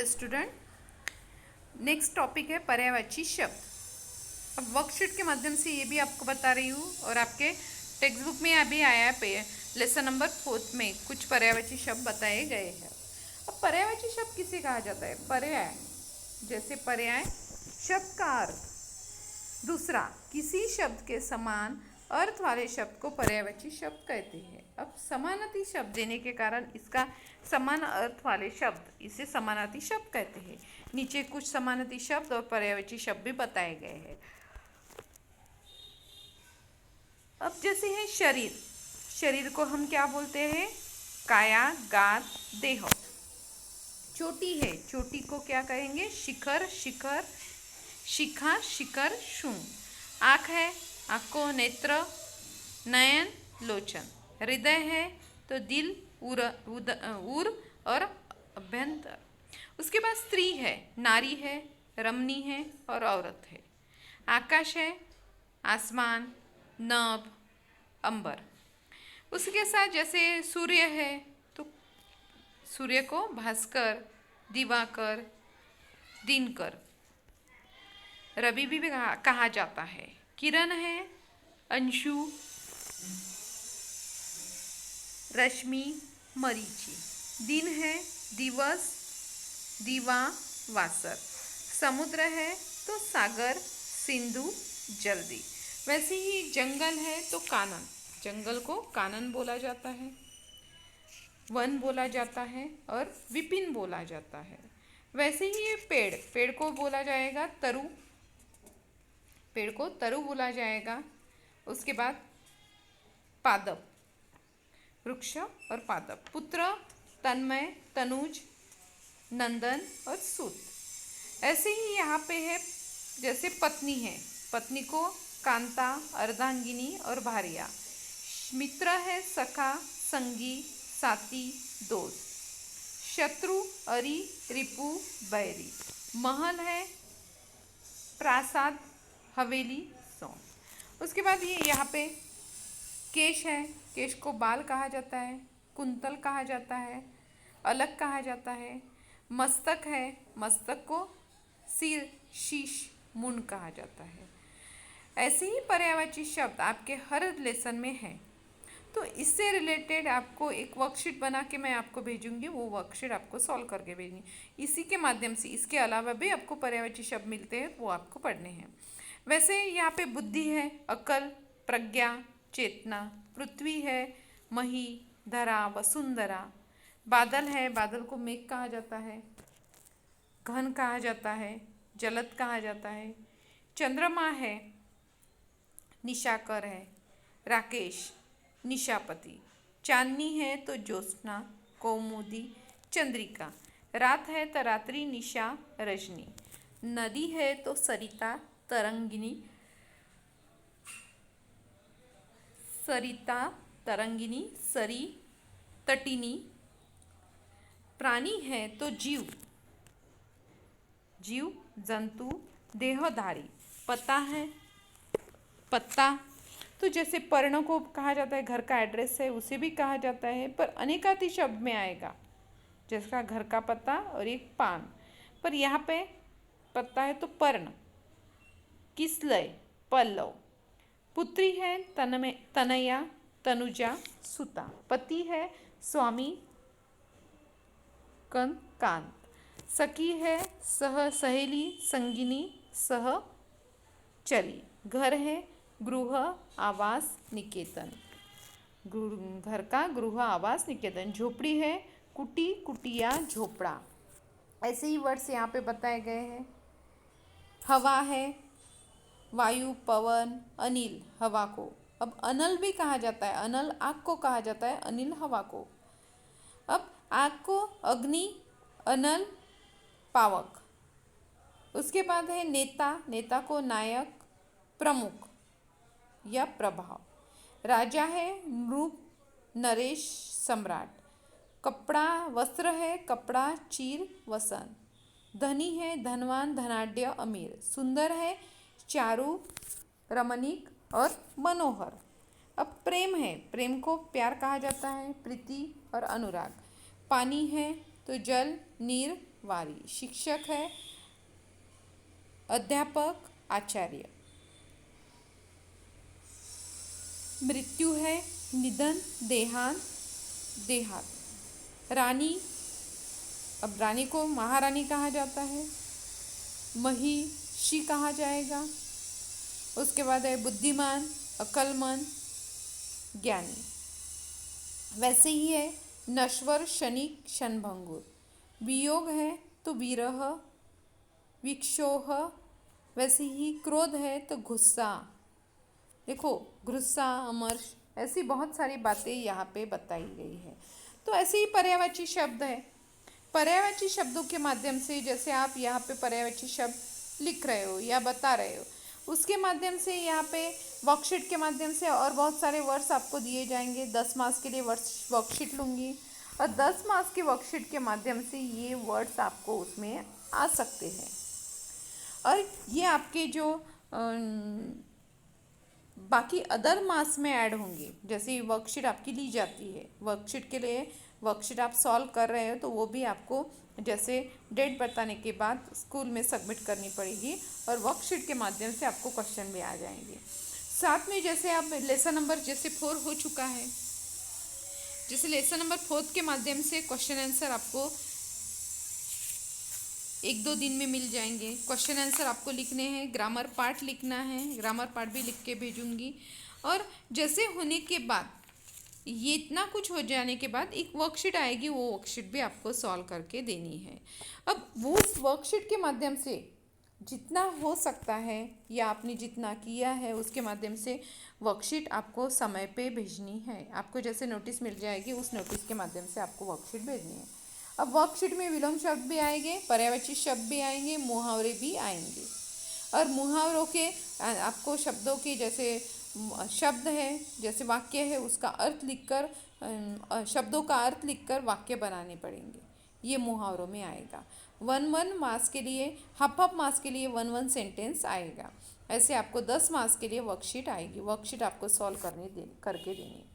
Hello student. Next topic है पर्यायवाची शब्द। अब वर्कशीट के माध्यम से ये भी आपको बता रही हूँ और आपके टेक्स्ट बुक में अभी आया है लेसन नंबर 4 में कुछ पर्यायवाची शब्द बताए गए हैं। अब पर्यायवाची शब्द किसे कहा जाता है? पर्याय, जैसे पर्याय शब्द का अर्थ। दूसरा, किसी शब्द के समान अर्थ वाले शब्द को पर्यायवाची शब्द कहते हैं। अब समानार्थी शब्द देने के कारण इसका समान अर्थ वाले शब्द, इसे समानार्थी शब्द कहते हैं। नीचे कुछ समानार्थी शब्द और पर्यायवाची शब्द भी बताए गए हैं। अब जैसे है शरीर, शरीर को हम क्या बोलते हैं? काया, गात, देह। चोटी है, चोटी को क्या कहेंगे? शिखर, शिखर, शिखा, शिखर, शुंग। आँख है, आँख को नेत्र, नयन, लोचन। हृदय है तो दिल, उर और अभ्यंतर। उसके बाद स्त्री है, नारी है, रमणी है और औरत है। आकाश है, आसमान, नभ, अंबर। उसके साथ जैसे सूर्य है तो सूर्य को भास्कर, दिवाकर, दिनकर, रवि भी कहा जाता है। किरण है, अंशु, रश्मि, मरीचि। दिन है, दिवस, दिवा, वासर। समुद्र है तो सागर, सिंधु, जल्दी। वैसे ही जंगल है तो कानन, जंगल को कानन बोला जाता है, वन बोला जाता है और विपिन बोला जाता है। वैसे ही ये पेड़, पेड़ को बोला जाएगा तरु, पेड़ को तरु बोला जाएगा। उसके बाद पादप, वृक्ष और पादप। पुत्र, तन्मय, तनुज, नंदन और सूत। ऐसे ही यहाँ पे है जैसे पत्नी है, पत्नी को कांता, अर्धांगिनी और भार्या। मित्र है, सखा, संगी, साथी, दोस्त। शत्रु, अरि, रिपु, बैरी। महल है, प्रासाद, हवेली, सौंप। उसके बाद ये यहाँ पे केश है, केश को बाल कहा जाता है, कुंतल कहा जाता है, अलग कहा जाता है। मस्तक है, मस्तक को सिर, शीश, मुंड कहा जाता है। ऐसे ही पर्यायवाची शब्द आपके हर लेसन में है। तो इससे रिलेटेड आपको एक वर्कशीट बना के मैं आपको भेजूंगी, वो वर्कशीट आपको सॉल्व करके भेजनी। इसी के माध्यम से, इसके अलावा भी आपको पर्यायवाची शब्द मिलते हैं, वो आपको पढ़ने हैं। वैसे यहाँ पे बुद्धि है, अकल, प्रज्ञा, चेतना। पृथ्वी है, मही, धरा, वसुंधरा। बादल है, बादल को मेघ कहा जाता है, घन कहा जाता है, जलद कहा जाता है। चंद्रमा है, निशाकर है, राकेश, निशापति। चांदनी है तो ज्योत्सना, कौमुदी, चंद्रिका। रात है तो रात्रि, निशा, रजनी। नदी है तो सरिता, तरंगिनी, सरिता, तरंगिनी, सरी, तटिनी। प्राणी है तो जीव, जीव, जंतु, देहधारी। पता है, पत्ता। तो जैसे पर्ण को कहा जाता है घर का एड्रेस है, उसे भी कहा जाता है, पर अनेकार्थी शब्द में आएगा, जिसका घर का पत्ता और एक पान। पर यहाँ पे पत्ता है तो पर्ण। किसलय, पल्लव। पुत्री है तनया, तनुजा, सुता। पति है स्वामी, कांत। सखी है सह, सहेली, संगिनी, सह, चली। घर है गृह, आवास, निकेतन। घर का गृह, आवास, निकेतन। झोपड़ी है कुटी, कुटिया, झोपड़ा। ऐसे ही वर्ड्स यहाँ पे बताए गए हैं। हवा है वायु, पवन, अनिल, हवा को। अब अनल भी कहा जाता है, अनल आग को कहा जाता है, अनिल हवा को। अब आग को अग्नि, अनल, पावक। उसके बाद है नेता, नेता को नायक, प्रमुख या प्रभाव। राजा है नृप, नरेश, सम्राट। कपड़ा, वस्त्र है कपड़ा, चीर, वसन। धनी है धनवान, धनाढ्य, अमीर। सुंदर है चारु, रमणीक और मनोहर। अब प्रेम है, प्रेम को प्यार कहा जाता है, प्रीति और अनुराग। पानी है तो जल, नीर, वारी। शिक्षक है अध्यापक, आचार्य। मृत्यु है निधन, देहांत, देहात। रानी, अब रानी को महारानी कहा जाता है, महिषी कहा जाएगा। उसके बाद है बुद्धिमान, अक्लमंद, ज्ञानी। वैसे ही है नश्वर, क्षणिक, क्षणभंगुर। वियोग है तो विरह, विक्षोह। वैसे ही क्रोध है तो गुस्सा। देखो, गुस्सा, अमर्ष, ऐसी बहुत सारी बातें यहाँ पे बताई गई है। तो ऐसे ही पर्यायवाची शब्द है। पर्यायवाची शब्दों के माध्यम से, जैसे आप यहाँ पे पर्यायवाची शब्द लिख रहे हो या बता रहे हो, उसके माध्यम से यहाँ पे वर्कशीट के माध्यम से और बहुत सारे वर्ड्स आपको दिए जाएंगे। 10 मार्क्स के लिए वर्कशीट लूँगी और 10 मार्क्स की वर्कशीट के माध्यम से ये वर्ड्स आपको उसमें आ सकते हैं। और ये आपके जो बाकी अदर मार्क्स में ऐड होंगे। जैसे वर्कशीट आपकी ली जाती है, वर्कशीट के लिए वर्कशीट आप सॉल्व कर रहे हो तो वो भी आपको जैसे डेट बताने के बाद स्कूल में सबमिट करनी पड़ेगी और वर्कशीट के माध्यम से आपको क्वेश्चन भी आ जाएंगे। साथ में जैसे आप लेसन नंबर जैसे 4 हो चुका है, जैसे लेसन नंबर 4 के माध्यम से क्वेश्चन आंसर आपको 1-2 दिन में मिल जाएंगे। क्वेश्चन आंसर आपको लिखने हैं, ग्रामर पार्ट लिखना है, ग्रामर पार्ट भी लिख के भेजूंगी। और जैसे होने के बाद, ये इतना कुछ हो जाने के बाद एक वर्कशीट आएगी, वो वर्कशीट भी आपको सॉल्व करके देनी है। अब वो उस वर्कशीट के माध्यम से जितना हो सकता है या आपने जितना किया है उसके माध्यम से वर्कशीट आपको समय पे भेजनी है। आपको जैसे नोटिस मिल जाएगी, उस नोटिस के माध्यम से आपको वर्कशीट भेजनी है। अब वर्कशीट में विलोम शब्द भी आएंगे, पर्यायवाची शब्द भी आएंगे, मुहावरे भी आएंगे। और मुहावरों के आपको शब्दों के जैसे शब्द है, जैसे वाक्य है, उसका अर्थ लिखकर, शब्दों का अर्थ लिखकर वाक्य बनाने पड़ेंगे। ये मुहावरों में आएगा। 1-1 मार्क्स के लिए, हाफ मार्क्स के लिए 1-1 सेंटेंस आएगा। ऐसे आपको 10 मार्क्स के लिए वर्कशीट आएगी। वर्कशीट आपको सॉल्व करके देनी।